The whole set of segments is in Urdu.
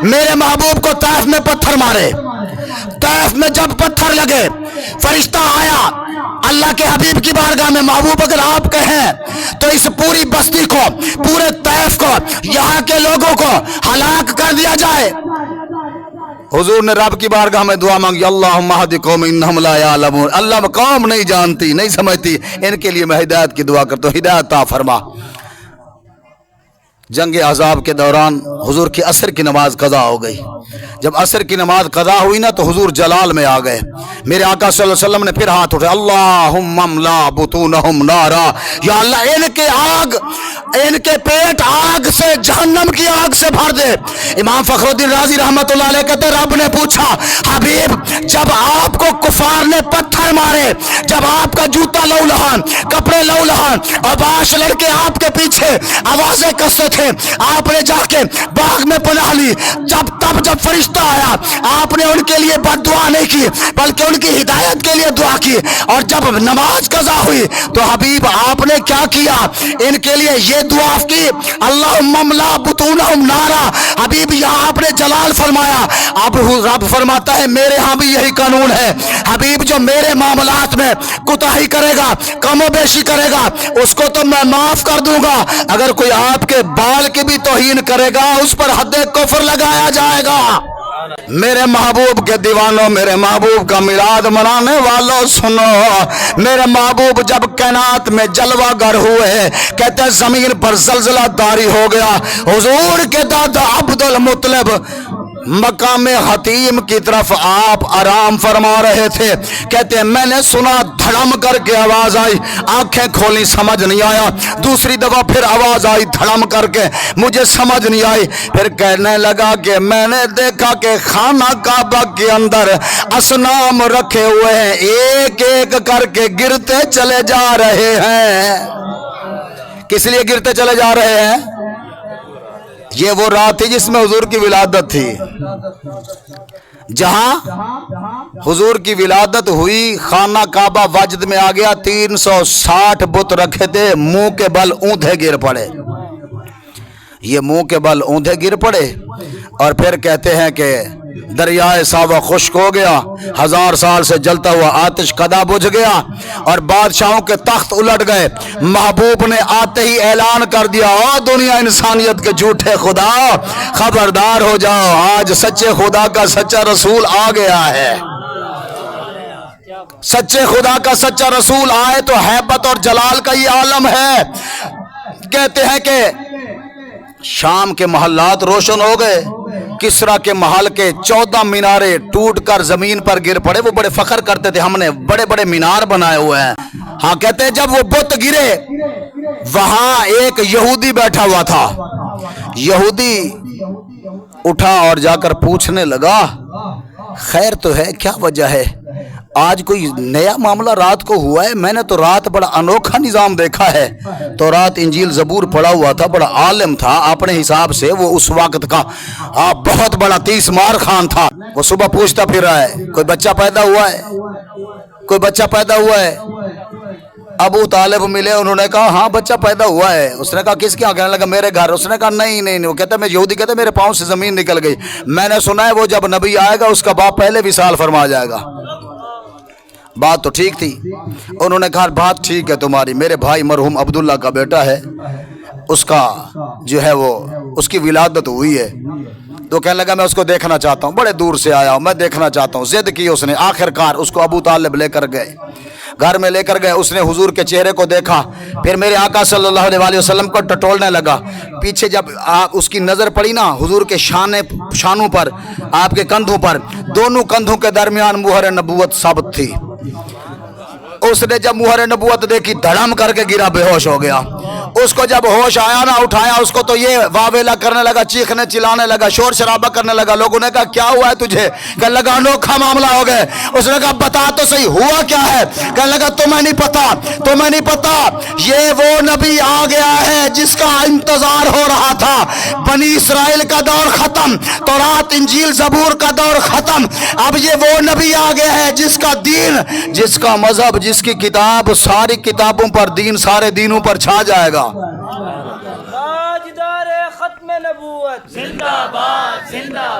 میرے محبوب کو طائف میں پتھر مارے. طائف میں جب پتھر لگے فرشتہ آیا اللہ کے حبیب کی بارگاہ میں, محبوب اگر آپ کہیں تو اس پوری بستی کو, پورے طائف کو, یہاں کے لوگوں کو ہلاک کر دیا جائے. حضور نے رب کی بارگاہ میں دعا مانگی, اللہم اہد قوم انہم لا یعلمون, اللہ قوم نہیں جانتی, نہیں سمجھتی, ان کے لیے میں ہدایت کی دعا کرتا ہوں, ہدایت عطا فرما. جنگ احزاب کے دوران حضور کی عصر کی نماز قضا ہو گئی. جب عصر کی نماز قضا ہوئی نا تو حضور جلال میں آ گئے. میرے آقا صلی اللہ علیہ وسلم نے پھر ہاتھ اٹھائے, اللہم املا بطونہم نارا, یا اللہ ان کے آگ, ان کے پیٹ آگ سے, جہنم کی آگ سے بھر دے. امام فخر الدین رازی رحمت اللہ علیہ کہتے رب نے پوچھا, حبیب جب آپ کو کفار نے پتھر مارے, جب آپ کا جوتا لو لہان, کپڑے لو لہان, اور باش لڑکے آپ کے پیچھے آوازیں کستے تھے, آپ نے جا کے باغ میں پناہ لی, جب فرشتہ آیا آپ نے ان کے لیے بد دعا نہیں کی بلکہ ان کی ہدایت کے لیے دعا کی. اور جب نماز قضا ہوئی تو حبیب آپ نے کیا کیا, ان کے لیے یہ دعا کی, اللہم املا بطونہم نارا. حبیب یہاں آپ نے جلال فرمایا. اب رب فرماتا ہے میرے ہاں بھی یہی قانون ہے, حبیب جو میرے معاملات میں کوتاہی کرے گا, کم و بیشی کرے گا, اس کو تو میں معاف کر دوں گا, اگر کوئی آپ کے بال کی بھی توہین کرے گا اس پر حد کفر لگایا جائے گا. میرے محبوب کے دیوانوں, میرے محبوب کا میلاد منانے والوں سنو, میرے محبوب جب کائنات میں جلوہ گر ہوئے, کہتے ہیں زمین پر زلزلہ طاری ہو گیا. حضور کے دادا عبد المطلب مقام حتیم کی طرف آپ آرام فرما رہے تھے. کہتے ہیں میں نے سنا دھڑم کر کے آواز آئی, آنکھیں کھولی سمجھ نہیں آیا, دوسری دفعہ پھر آواز آئی دھڑم کر کے, مجھے سمجھ نہیں آئی. پھر کہنے لگا کہ میں نے دیکھا کہ خانہ کعبہ کے اندر اصنام رکھے ہوئے ہیں, ایک ایک کر کے گرتے چلے جا رہے ہیں. کس لیے گرتے چلے جا رہے ہیں؟ یہ وہ رات تھی جس میں حضور کی ولادت تھی. جہاں حضور کی ولادت ہوئی خانہ کعبہ وجد میں آ گیا, 360 بت رکھے تھے, منہ کے بل اوندھے گر پڑے. یہ منہ کے بل اوندھے گر پڑے اور پھر کہتے ہیں کہ دریائے ساوا خشک ہو گیا, 1000 سال سے جلتا ہوا آتش قدا بجھ گیا اور بادشاہوں کے تخت الٹ گئے. محبوب نے آتے ہی اعلان کر دیا, او دنیا انسانیت کے جھوٹے خدا خبردار ہو جاؤ, آج سچے خدا کا سچا رسول آ گیا ہے. سچے خدا کا سچا رسول آئے تو ہیبت اور جلال کا یہ عالم ہے. کہتے ہیں کہ شام کے محلات روشن ہو گئے, کسرا کے محل کے 14 مینارے ٹوٹ کر زمین پر گر پڑے. وہ بڑے فخر کرتے تھے, ہم نے بڑے بڑے مینار بنائے ہوئے ہیں. ہاں کہتے ہیں جب وہ بت گرے وہاں ایک یہودی بیٹھا ہوا تھا. یہودی اٹھا اور جا کر پوچھنے لگا, خیر تو ہے, کیا وجہ ہے, آج کوئی نیا معاملہ رات کو ہوا ہے؟ میں نے تو رات بڑا انوکھا نظام دیکھا ہے. تو رات انجیل زبور پڑھا ہوا تھا, بڑا عالم تھا اپنے حساب سے, وہ اس وقت کا بہت بڑا 30 مار خان تھا. وہ صبح پوچھتا پھر رہا ہے, کوئی بچہ پیدا ہوا ہے, کوئی بچہ پیدا ہوا ہے. ابو طالب ملے, انہوں نے کہا ہاں بچہ پیدا ہوا ہے. اس نے کہا کس کے یہاں؟ کہنے لگا میرے گھر. اس نے کہا نہیں. وہ کہتا ہے, میں یہودی کہتا ہے میرے پاؤں سے زمین نکل گئی, میں نے سنا ہے وہ جب نبی آئے گا اس کا باپ پہلے وصال فرما جائے گا. بات تو ٹھیک تھی. انہوں نے کہا بات ٹھیک ہے تمہاری, میرے بھائی مرحوم عبداللہ کا بیٹا ہے, اس کا جو ہے وہ اس کی ولادت ہوئی ہے. تو کہنے لگا میں اس کو دیکھنا چاہتا ہوں, بڑے دور سے آیا ہوں, میں دیکھنا چاہتا ہوں. ضد کی اس نے, آخر کار اس کو ابو طالب لے کر گئے, گھر میں لے کر گئے. اس نے حضور کے چہرے کو دیکھا, پھر میرے آقا صلی اللہ علیہ وسلم کو ٹٹولنے لگا. پیچھے جب اس کی نظر پڑی نا حضور کے شانوں پر, آپ کے کندھوں پر, دونوں کندھوں کے درمیان مہر نبوت ثابت تھی. اس نے جب مہر نبوت دیکھی دھڑم کر کے گرا, بے ہوش ہو گیا. اس کو جب ہوش آیا نا, اٹھایا اس کو تو یہ واویلا کرنے لگا, چیخنے چلانے لگا, شور شرابہ کرنے لگا. لوگوں نے کہا کیا ہوا ہے تجھے؟ کہنے لگا انوکھا معاملہ ہو گئے. اس نے کہا بتا تو صحیح ہوا کیا ہے؟ کہنے لگا تمہیں نہیں پتا, یہ وہ نبی آ گیا ہے جس کا انتظار ہو رہا تھا. بنی اسرائیل کا دور ختم, تورات انجیل زبور کا دور ختم, اب یہ وہ نبی آ گیا ہے جس کا دین, جس کا مذہب, جس کی کتاب ساری کتابوں پر, دین سارے دینوں پر چھا جائے گا. تاجدار ختم نبوت زندہ باد زندہ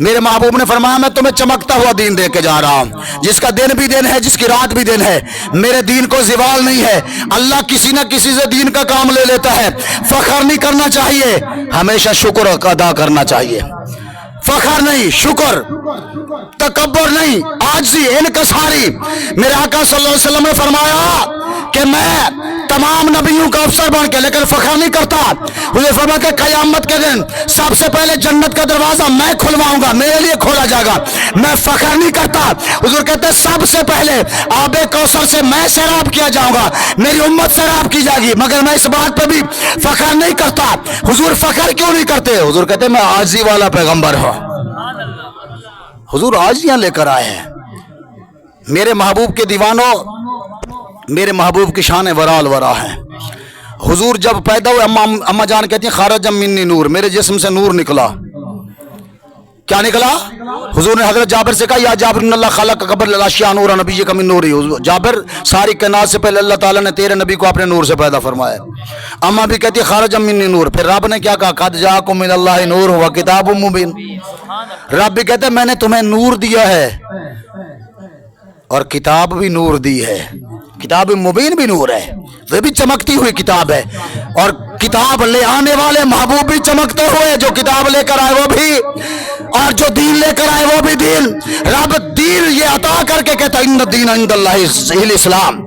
میرے محبوب نے فرمایا میں تمہیں چمکتا ہوا دین دے کے جا رہا ہوں، جس کا دن بھی دن ہے، جس کی رات بھی دن ہے، میرے دین کو زوال نہیں ہے۔ اللہ کسی نہ کسی سے دین کا کام لے لیتا ہے، فخر نہیں کرنا چاہیے، ہمیشہ شکر ادا کرنا چاہیے، فخر نہیں، شکر، تکبر نہیں، عاجزی، انکساری۔ میرے آقا صلی اللہ علیہ وسلم نے فرمایا کہ میں تمام نبیوں کا افسر بن کے لیکن فخر نہیں کرتا۔ مجھے فرمایا کہ قیامت کے دن سب سے پہلے جنت کا دروازہ میں کھلواؤں گا، میرے لیے کھولا جائے گا، میں فخر نہیں کرتا۔ حضور کہتے ہیں سب سے پہلے آب کوثر سے میں سیراب کیا جاؤں گا، میری امت سیراب کی جائے گی، مگر میں اس بات پہ بھی فخر نہیں کرتا۔ حضور فخر کیوں نہیں کرتے؟ حضور کہتے ہیں میں عاجزی والا پیغمبر ہوں۔ حضور عاجزیاں لے کر آئے ہیں۔ میرے محبوب کے دیوانوں، میرے محبوب کی شان ورال ورا ہے۔ حضور جب پیدا ہوئے اماں جان کہتی ہیں خارج منی نور، میرے جسم سے نور نکلا۔ کیا نکلا؟ حضور نے حضرت جابر سے کہا یا جابر ان اللہ خلق قبل الاشیاء نورا نبی کا من نوری۔ جابر ساری کائنات سے پہلے اللہ تعالیٰ نے تیرے نبی کو اپنے نور سے پیدا فرمایا۔ اماں بھی کہتی ہے خارج منی نور، پھر رب نے کیا کہا قد جاءکم من اللہ نور و کتاب مبین۔ رب بھی کہتے ہیں میں نے تمہیں نور دیا ہے اور کتاب بھی نور دی ہے، کتاب مبین بھی نور ہے، وہ بھی چمکتی ہوئی کتاب ہے، اور کتاب لے آنے والے محبوب بھی چمکتے ہوئے، جو کتاب لے کر آئے وہ بھی، اور جو دین لے کر آئے وہ بھی دین۔ رب دین یہ عطا کر کے کہتا ان الدین عند اللہ الاسلام،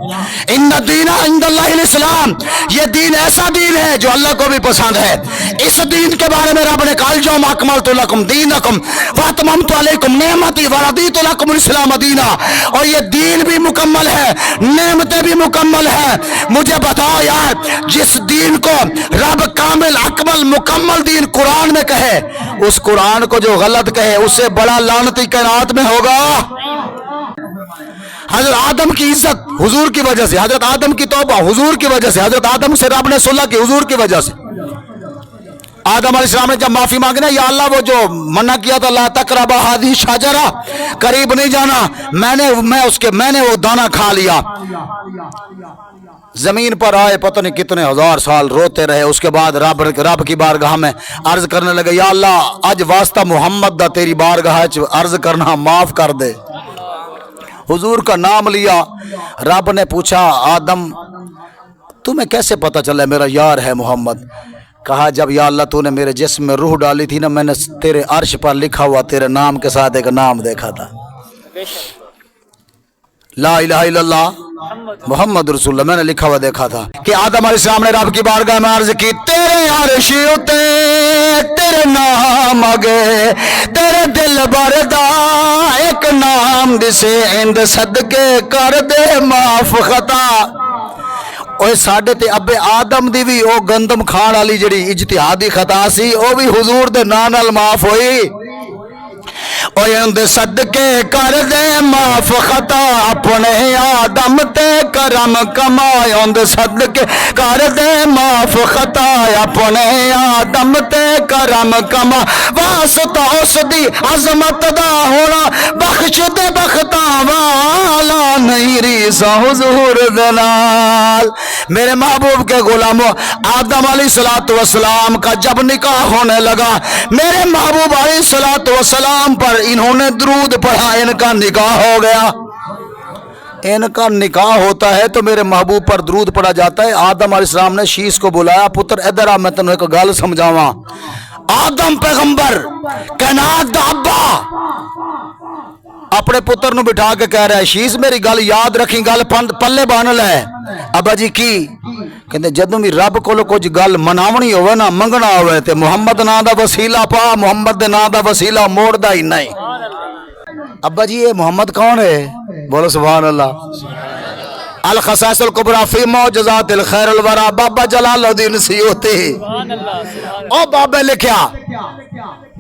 ان الدین عند اللہ الاسلام، یہ دین ایسا دین ہے جو اللہ کو بھی پسند ہے۔ اس دین کے بارے میں رب نے کہا اليوم اکملت لکم دینکم واتممت علیکم نعمتی ورضیت لکم الاسلام دینا، اور یہ دین بھی مکمل ہے، نعمتیں بھی مکمل ہے۔ مجھے بتاؤ یار، جس دین کو رب کامل اکمل مکمل دین قرآن میں کہے، اس قرآن کو جو غلط کہے اس سے بڑا لعنتی کائنات میں ہوگا۔ حضرت آدم کی عزت حضور کی وجہ سے، حضرت آدم کی توبہ حضور کی وجہ سے، حضرت آدم سے رب نے صلح کی حضور کی وجہ سے۔ آدم علیہ السلام نے جب معافی مانگی نا یا اللہ وہ جو منع کیا تھا لا تقربا هذه الشجرہ، قریب نہیں جانا، میں نے وہ دانہ کھا لیا۔ زمین پر آئے پتہ نہیں کتنے ہزار سال روتے رہے، اس کے بعد رب کی بارگاہ میں عرض کرنے لگے یا اللہ اج واسطہ محمد دا تیری بارگاہ عرض کرنا معاف کر دے۔ حضور کا نام لیا، رب نے پوچھا آدم تمہیں کیسے پتہ چلا میرا یار ہے محمد؟ کہا جب یا اللہ تو نے میرے جسم میں روح ڈالی تھی نا، میں نے تیرے عرش پر لکھا ہوا تیرے نام کے ساتھ ایک نام دیکھا تھا، لا الہ الا اللہ محمد رسول اللہ، میں نے لکھا ہوا دیکھا تھا۔ کہ آدم علیہ السلام نے رب کی بارگاہ میں عرض کی تیرے عرش اتے تیرے نام آگے تیرے دل بردا ایک نام دسے اند صدقے کر دے معاف خطا۔ اوے ساڈے تے ابے آدم دی بھی او گندم کھان والی جڑی اجتہادی خطا سی او بھی حضور دے نام نال معاف ہوئی۔ اوے اند صدقے کر دے معاف خطا اپنے آدم تے کرم کمائے، اند صدقے کر دے معاف خطا اپنے آدم تے کرم کما، واسطہ اس دی عظمت دا ہونا بخش دے بختاں والا نہیں ریسا حضور دے نال۔ میرے محبوب کے غلاموں، آدم علیہ السلام کا جب نکاح ہونے لگا، میرے محبوب علیہ السلام پر انہوں نے درود پڑھا، ان کا نکاح ہو گیا۔ ان کا نکاح ہوتا ہے تو میرے محبوب پر درود پڑھا جاتا ہے۔ آدم علیہ السلام نے شیش کو بلایا پتر ادھر آ میں تنوں ایک گل سمجھاواں۔ آدم پیغمبر کائنات دا ابا اپنے پتر نو بٹھا کے کہہ رہا ہے شیش میری گل یاد رکھی، گل پلے بان لے۔ ابا جی کی کہندے جدوں بھی رب کولو کچھ گل مناونی ہوے نا منگنا ہوے تے محمد نام دا وسیلہ پا، محمد دے نام دا وسیلہ موڑدا ہی نہیں۔ ابا جی یہ محمد کون ہے؟ بولو سبحان اللہ۔ الخصائص الکبریٰ فی معجزات الخیر الورا، بابا جلال الدین سیوطی۔ او بابا لکھیا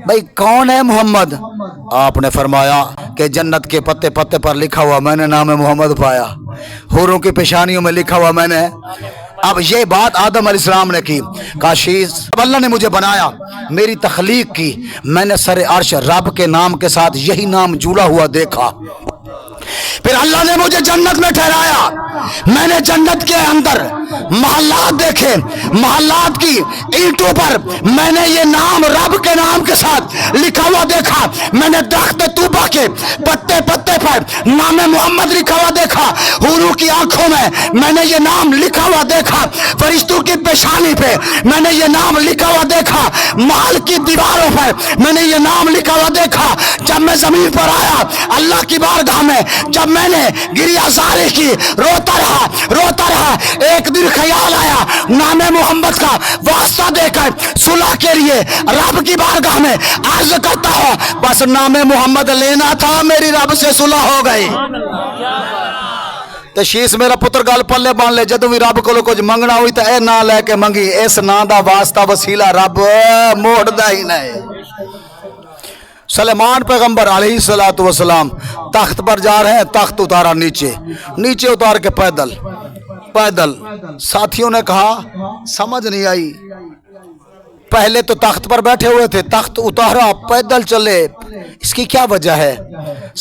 بھئی کون ہے محمد؟ آپ نے فرمایا کہ جنت کے پتے پتے پر لکھا ہوا میں نے نام محمد پایا، حوروں کی پیشانیوں میں لکھا ہوا میں نے۔ اب یہ بات آدم علیہ السلام نے کی، کاشیز اللہ نے مجھے بنایا، میری تخلیق کی، میں نے سر عرش رب کے نام کے ساتھ یہی نام جڑا ہوا دیکھا، پھر اللہ نے مجھے جنت میں ٹھہرایا، میں نے جنت کے اندر محلات دیکھے، محلات کی اینٹوں پر میں نے یہ نام رب کے نام کے ساتھ لکھا ہوا دیکھا، میں نے درخت طوبہ کے پتے پتے پر نام محمد لکھا ہوا دیکھا، حوروں کی آنکھوں میں نے یہ نام لکھا ہوا دیکھا، فرشتوں کی پیشانی پہ میں نے یہ نام لکھا ہوا دیکھا، محل کی دیواروں پر میں نے یہ نام لکھا ہوا دیکھا۔ جب میں زمین پر آیا اللہ کی بارگاہ میں، جب میں نے گریہ زاری کی، روتا رہا، ایک دن خیال آیا نام محمد کا واسطہ دے کر صلح کے لیے رب کی بارگاہ میں عرض کرتا ہوں، بس نام محمد لینا تھا، میری رب سے صلح ہو گئی۔ تو شیس میرا پتر گل پلے بان لے، جدوں بھی رب کو کچھ منگنا ہوئی تو اے نا لے کے منگی، اس نا دا واسطہ وسیلہ رب موڑ دا ہی نہیں۔ سلیمان پیغمبر علیہ السلام تخت پر جا رہے ہیں، تخت اتارا نیچے اتار کے پیدل۔ ساتھیوں نے کہا سمجھ نہیں آئی، پہلے تو تخت پر بیٹھے ہوئے تھے، تخت اتارا پیدل چلے، اس کی کیا وجہ ہے؟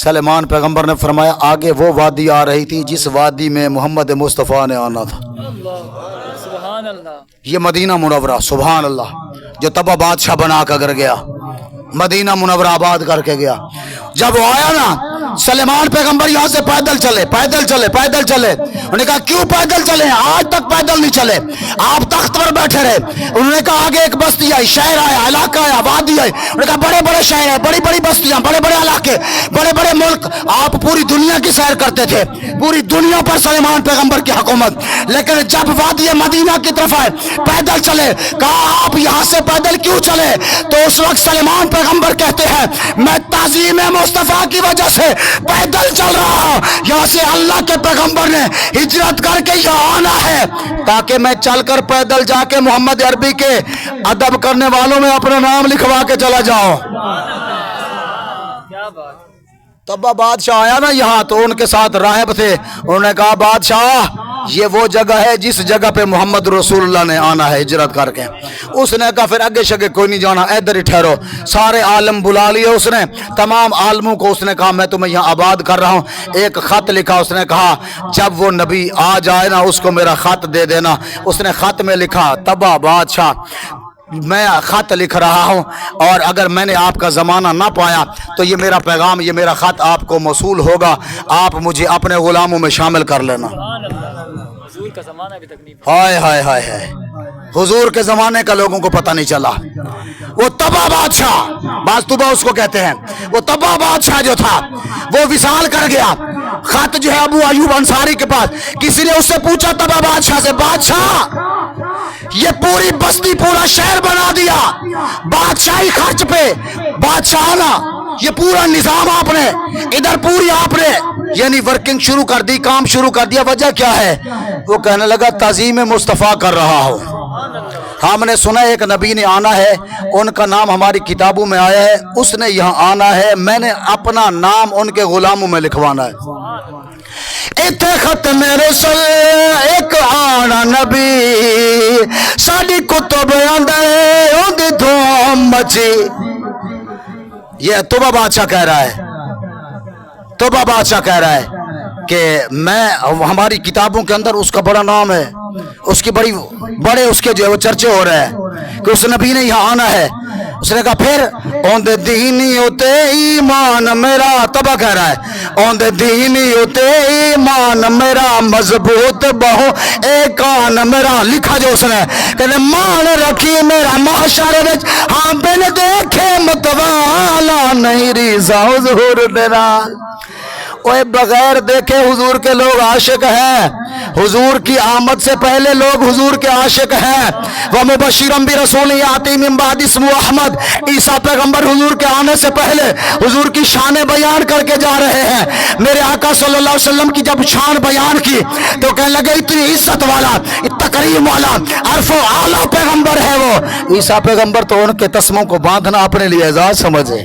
سلیمان پیغمبر نے فرمایا آگے وہ وادی آ رہی تھی جس وادی میں محمد مصطفیٰ نے آنا تھا، یہ مدینہ منورہ، سبحان اللہ، جو تبا بادشاہ بنا کر گیا، مدینہ منورہ آباد کر کے گیا۔ جب وہ آیا نا سلیمان پیغمبر یہاں سے پیدل چلے۔ انہوں نے کہا کیوں پیدل چلے؟ آج تک پیدل نہیں چلے، آپ تخت پر بیٹھے رہے۔ انہوں نے کہا آگے ایک بستی آئی، شہر آیا، علاقہ آیا، وادی آئی۔ انہوں نے کہا بڑے بڑے شہر ہیں، بڑی بڑی بستیاں، بڑے بڑے علاقے، بڑے بڑے ملک، آپ پوری دنیا کی سیر کرتے تھے، پوری دنیا پر سلیمان پیغمبر کی حکومت۔ لیکن جب وادی مدینہ کی طرف آئے پیدل چلے، کہا آپ یہاں سے پیدل کیوں چلے؟ تو اس وقت سلیمان پیغمبر کہتے ہیں میں تعظیم مصطفیٰ کی وجہ سے پیدل چل رہا ہوں، یہاں سے اللہ کے پیغمبر نے ہجرت کر کے یہاں آنا ہے تاکہ میں چل کر پیدل جا کے محمد عربی کے ادب کرنے والوں میں اپنا نام لکھوا کے چلا جاؤں۔ تب بادشاہ آیا نا یہاں تو ان کے ساتھ راہب تھے، انہوں نے کہا بادشاہ یہ وہ جگہ ہے جس جگہ پہ محمد رسول اللہ نے آنا ہے ہجرت کر کے۔ اس نے کہا پھر اگے شگے کوئی نہیں جانا، ادھر ہی ٹھہرو۔ سارے عالم بلا لیے اس نے، تمام عالموں کو اس نے کہا میں تمہیں یہاں آباد کر رہا ہوں۔ ایک خط لکھا، اس نے کہا جب وہ نبی آ جائے نا اس کو میرا خط دے دینا۔ اس نے خط میں لکھا تبا بادشاہ میں خط لکھ رہا ہوں اور اگر میں نے آپ کا زمانہ نہ پایا تو یہ میرا پیغام، یہ میرا خط آپ کو موصول ہوگا، آپ مجھے اپنے غلاموں میں شامل کر لینا۔ ہائے ہائے ہائے ہائے، حضور کے زمانے کا لوگوں کو پتہ نہیں چلا۔ وہ تبا بادشاہ، بعض طبا اس کو کہتے ہیں، وہ تبا بادشاہ جو تھا وہ وصال کر گیا۔ خط جو ہے ابو ایوب انصاری کے پاس، کسی نے اس سے پوچھا تبا بادشاہ سے، بادشاہ یہ پوری بستی پورا شہر بنا دیا بادشاہی خرچ پہ، بادشاہ نا یہ پورا نظام آپ نے ادھر پوری آپ نے یعنی ورکنگ شروع کر دی، کام شروع کر دیا، وجہ کیا ہے؟ وہ کہنے لگا تعظیم مصطفیٰ کر رہا ہوں۔ ہم نے سنا ایک نبی نے آنا ہے، ان کا نام ہماری کتابوں میں آیا ہے، اس نے یہاں آنا ہے، میں نے اپنا نام ان کے غلاموں میں لکھوانا ہے۔ اتھے ختم رسل ایک آنا نبی، ساڑی کتب اندر اندھی دھوم مچی۔ یہ توبہ بادشاہ کہہ رہا ہے، توبہ بادشاہ کہہ رہا ہے کہ میں ہماری کتابوں کے اندر اس کا بڑا نام ہے، اس کی بڑے اس کے جو ہے وہ چرچے ہو رہے ہیں کہ اس نبی نے یہاں آنا ہے۔ اس نے کہا پھر اون دے دینی ہوتے ایمان میرا، تبا کہہ رہا ہے اون دے دینی ہوتے ایمان میرا مضبوط بہو اے کان میرا۔ لکھا جو اس نے کہ مان رکھی میرا معاشرے وچ، ہاں بن دیکھے متوالا نہیں ریزا حضور میرا۔ اوے بغیر دیکھے حضور کے لوگ عاشق ہیں، حضور کی آمد سے پہلے لوگ حضور کے عاشق ہیں۔ وَمُبَشِّرًا بِرَسُولٍ یَأْتِی مِن بَعْدِی اسْمُهُ احمد، عیسیٰ پیغمبر حضور کے آنے سے پہلے حضور کی شان بیان کر کے جا رہے ہیں۔ میرے آقا صلی اللہ علیہ وسلم کی جب شان بیان کی تو کہنے لگے اتنی عزت والا، تکریم والا، عرف و اعلیٰ پیغمبر ہے وہ۔ عیسیٰ پیغمبر تو ان کے تسموں کو باندھنا اپنے لیے اعزاز سمجھے۔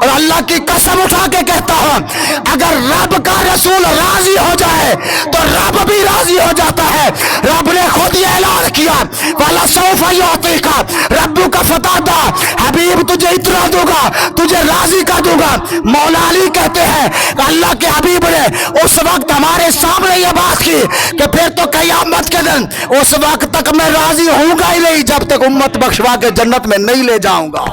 اور اللہ کی قسم اٹھا کے کہتا ہوں اگر رب کا رسول راضی ہو جائے تو رب بھی راضی ہو جاتا ہے. رب نے خود یہ اعلان کیا وَلَسَوْفَ يُعْطِيكَ رَبُّكَ فَتَرْضَىٰ حبیب تجھے اتنا دوں گا, تجھے راضی کر دوں گا. مولا علی کہتے ہیں اللہ کے حبیب نے اس وقت ہمارے سامنے یہ بات کی کہ پھر تو قیامت کے دن اس وقت تک میں راضی ہوں گا ہی نہیں جب تک امت بخشوا کے جنت میں نہیں لے جاؤں گا.